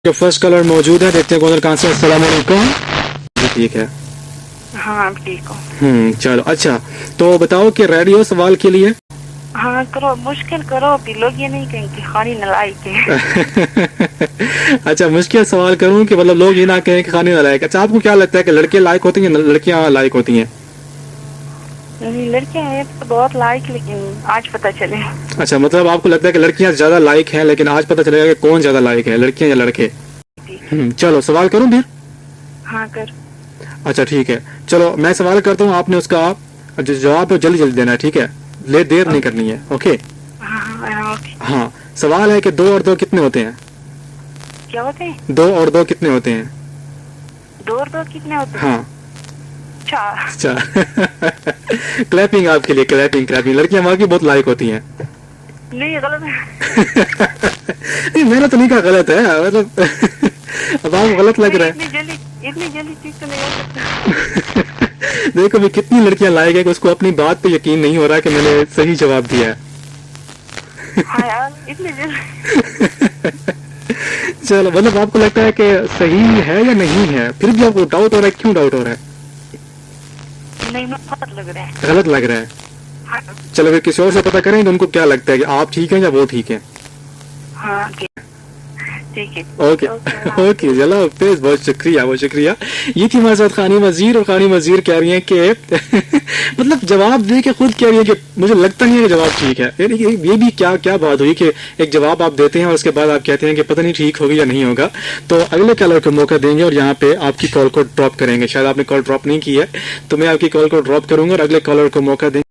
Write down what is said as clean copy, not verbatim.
जो first colour मौजूद है, देखते हैं कौन कहाँ से। अस्सलाम वालेकुम। जी ठीक है। हाँ ठीक हो। चलो अच्छा, तो बताओ कि रेडी हो सवाल के लिए? हाँ करो, मुश्किल करो, भी लोग ये नहीं कहें कि खानी नालायक है। अच्छा, मुश्किल सवाल करूं कि मतलब लोग ये ना कहें कि खाने नालायक। अच्छा, आपको क्या लगता है कि लड़के लायक होते हैं या लड़कियां लायक होती हैं? लड़कियां हैं तो बहुत लायक, लेकिन आज पता चले। अच्छा, मतलब आपको लगता है कि लड़कियां ज्यादा लायक हैं, लेकिन आज पता चलेगा कि कौन ज्यादा लायक है, लड़कियां या लड़के? चलो सवाल करूं फिर? हाँ कर। अच्छा ठीक है, चलो मैं सवाल करता हूँ, आपने उसका जो जवाब है जल्दी जल्दी देना है, ठीक है? देर नहीं करनी है। ओके। हाँ ओके। हाँ, सवाल है कि 2 और 2 कितने होते हैं? क्या होते हैं? 2 और 2 कितने होते हैं? 2 और 2 कितने होते हैं? हाँ। 4। अच्छा। क्लैपिंग आपके लिए, क्लैपिंग क्लैपिंग। लड़कियां वाकई बहुत लायक होती हैं। नहीं गलत है। नहीं, मैंने तो नहीं कहा गलत है, मतलब अब आपको गलत लग रहा है। इतनी जल्दी ठीक तो नहीं हो सकता। देखो भी कितनी लड़कियां लायक है कि उसको अपनी बात पे यकीन नहीं हो रहा कि मैंने सही जवाब दिया है। हाँ यार इतनी जल्दी। चलो, मतलब आपको लगता है कि सही है या नहीं है, फिर भी आपको डाउट हो रहा है? क्यों डाउट हो रहा है? नहीं गलत लग रहा है। गलत लग रहा है। हाँ चलो फिर किसी और से पता करें तो उनको क्या लगता है कि आप ठीक हैं या वो ठीक है। हाँ ठीक है। ओके ओके, चलो हाफिज, बहुत शुक्रिया बहुत शुक्रिया। ये थी हमारे साथ खानी वजीर, और खानी वजीर कह रही हैं कि मतलब जवाब दे के खुद कह रही है कि मुझे लगता नहीं है कि जवाब ठीक है। ये भी क्या क्या बात हुई कि एक जवाब आप देते हैं और उसके बाद आप कहते हैं कि पता नहीं ठीक होगी या नहीं होगा। तो अगले कॉलर को मौका देंगे और यहाँ पे आपकी कॉल को ड्रॉप करेंगे। शायद आपने कॉल ड्रॉप नहीं की है, तो मैं आपकी कॉल को ड्रॉप करूंगा और अगले कॉलर को मौका देंगे।